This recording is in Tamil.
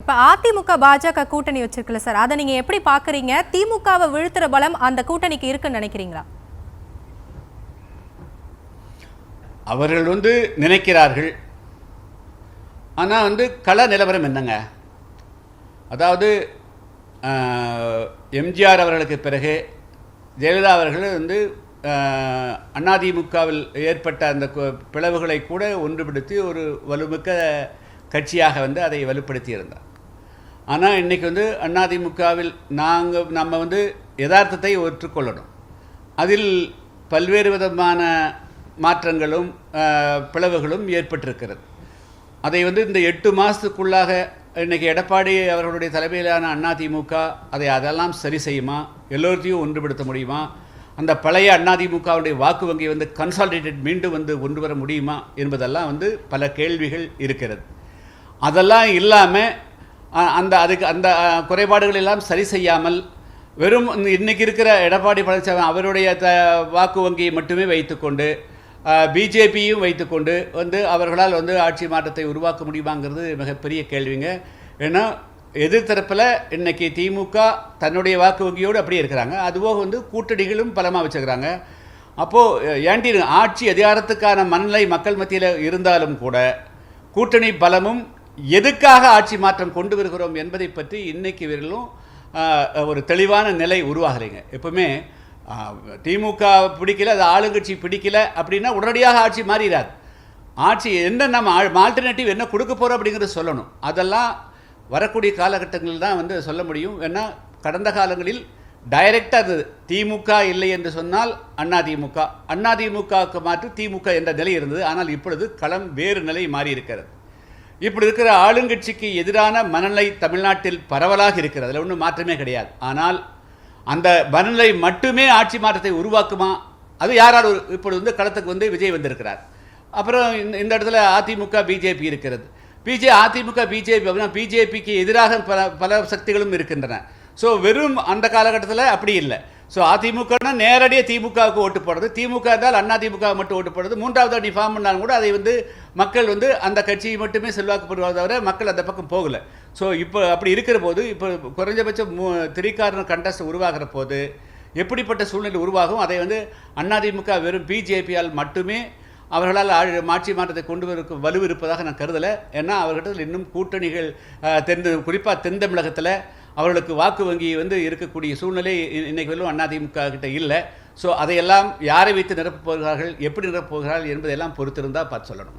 இப்போ அதிமுக பாஜக கூட்டணி வச்சிருக்கல சார், அதை நீங்க எப்படி பாக்குறீங்க? திமுகவை வீழ்த்துற பலம் அந்த கூட்டணிக்கு இருக்குன்னு நினைக்கிறீங்களா? அவர்கள் நினைக்கிறார்கள். ஆனால் கள நிலவரம் என்னங்க? அதாவது எம்ஜிஆர் அவர்களுக்கு பிறகு ஜெயலலிதா அவர்கள் அதிமுகவில் ஏற்பட்ட அந்த பிளவுகளை கூட ஒன்றுபடுத்தி ஒரு வலுமிக்க கட்சியாக அதை வலுப்படுத்தி இருந்தார். ஆனால் இன்றைக்கி அதிமுகவில் நம்ம யதார்த்தத்தை ஒற்றுக்கொள்ளணும். அதில் பல்வேறு விதமான மாற்றங்களும் பிளவுகளும் ஏற்பட்டிருக்கிறது. அதை இந்த 8 மாதத்துக்குள்ளாக இன்றைக்கி எடப்பாடி அவர்களுடைய தலைமையிலான அதிமுக அதெல்லாம் சரி செய்யுமா? எல்லோருத்தையும் ஒன்றுபடுத்த முடியுமா? அந்த பழைய அதிமுகவுடைய வாக்கு வங்கி கன்சாலிடேட்டட் மீண்டும் கொண்டு வர முடியுமா என்பதெல்லாம் பல கேள்விகள் இருக்கிறது. அதெல்லாம் இல்லாமல் அந்த குறைபாடுகள் எல்லாம் சரி செய்யாமல் வெறும் இன்றைக்கி இருக்கிற எடப்பாடி பழனிசாமி அவருடைய வாக்கு வங்கியை மட்டுமே வைத்துக்கொண்டு பிஜேபியும் வைத்துக்கொண்டு அவர்களால் ஆட்சி மாற்றத்தை உருவாக்க முடியுமாங்கிறது மிகப்பெரிய கேள்விங்க. ஏன்னா எதிர்த்தரப்பில் இன்றைக்கி திமுக தன்னுடைய வாக்கு வங்கியோடு அப்படியே இருக்கிறாங்க. அதுபோக கூட்டணிகளும் பலமாக வச்சுக்கிறாங்க. அப்போது ஏன்டி ஆட்சி அதிகாரத்துக்கான மனநிலை மக்கள் மத்தியில் இருந்தாலும் கூட கூட்டணி பலமும் எதுக்காக ஆட்சி மாற்றம் கொண்டு வருகிறோம் என்பதை பற்றி இன்றைக்கி இவர்களும் ஒரு தெளிவான நிலை உருவாகலைங்க. எப்பவுமே திமுக பிடிக்கல, அது ஆளுங்கட்சி பிடிக்கல அப்படின்னா உடனடியாக ஆட்சி மாறிடாது. ஆட்சி என்ன நம்ம ஆல்டர்னேட்டிவ் என்ன கொடுக்க போகிறோம் அப்படிங்கிறத சொல்லணும். அதெல்லாம் வரக்கூடிய காலகட்டங்களில் தான் சொல்ல முடியும். ஏன்னா கடந்த காலங்களில் டைரெக்டாக அது திமுக இல்லை என்று சொன்னால் அதிமுகவுக்கு மாற்று திமுக என்ற நிலை இருந்தது. ஆனால் இப்பொழுது களம் வேறு நிலை மாறி இருக்கிறது. இப்படி இருக்கிற ஆளுங்கட்சிக்கு எதிரான மனநிலை தமிழ்நாட்டில் பரவலாக இருக்கிறது. அதில் ஒன்றும் மாற்றமே கிடையாது. ஆனால் அந்த மனநிலை மட்டுமே ஆட்சி மாற்றத்தை உருவாக்குமா? அது யாரால்? இப்பொழுது களத்துக்கு விஜய் வந்திருக்கிறார். அப்புறம் இந்த இடத்துல அதிமுக பிஜேபி இருக்கிறது. அதிமுக பிஜேபி அப்படின்னா பிஜேபிக்கு எதிராக பல சக்திகளும் இருக்கின்றன. ஸோ வெறும் அந்த காலகட்டத்தில் அப்படி இல்லை. ஸோ அதிமுகனா நேரடியாக திமுகவுக்கு ஓட்டு போடுறது, திமுக இருந்தால் அதிமுக மட்டும் ஓட்டு போடுறது. மூன்றாவது நீ ஃபார்ம் பண்ணாலும் கூட அதை மக்கள் அந்த கட்சியை மட்டுமே செல்வாக்குப்படுவதை தவிர மக்கள் அந்த பக்கம் போகலை. ஸோ இப்போ அப்படி இருக்கிற போது இப்போ குறைஞ்சபட்சம் 3 கார்னர் கண்டஸ்ட் உருவாகிற போது எப்படிப்பட்ட சூழ்நிலை உருவாகும்? அதை அதிமுக வெறும் பிஜேபியால் மட்டுமே அவர்களால் ஆட்சி மாற்றத்தை கொண்டு வர வலு இருப்பதாக நான் கருதலை. ஏன்னா அவர்கிட்ட இன்னும் கூட்டணிகள் குறிப்பாக தென் தமிழகத்தில் அவர்களுக்கு வாக்கு வங்கி இருக்கக்கூடிய சூழ்நிலை இன்றைக்கு வெறும் அதிமுக கிட்ட இல்லை. ஸோ அதையெல்லாம் யாரை வைத்து நிரப்பப் போகிறார்கள், எப்படி நிரப்பப் போகிறார்கள் என்பதையெல்லாம் பொறுத்திருந்தால் பார்த்து சொல்லணும்.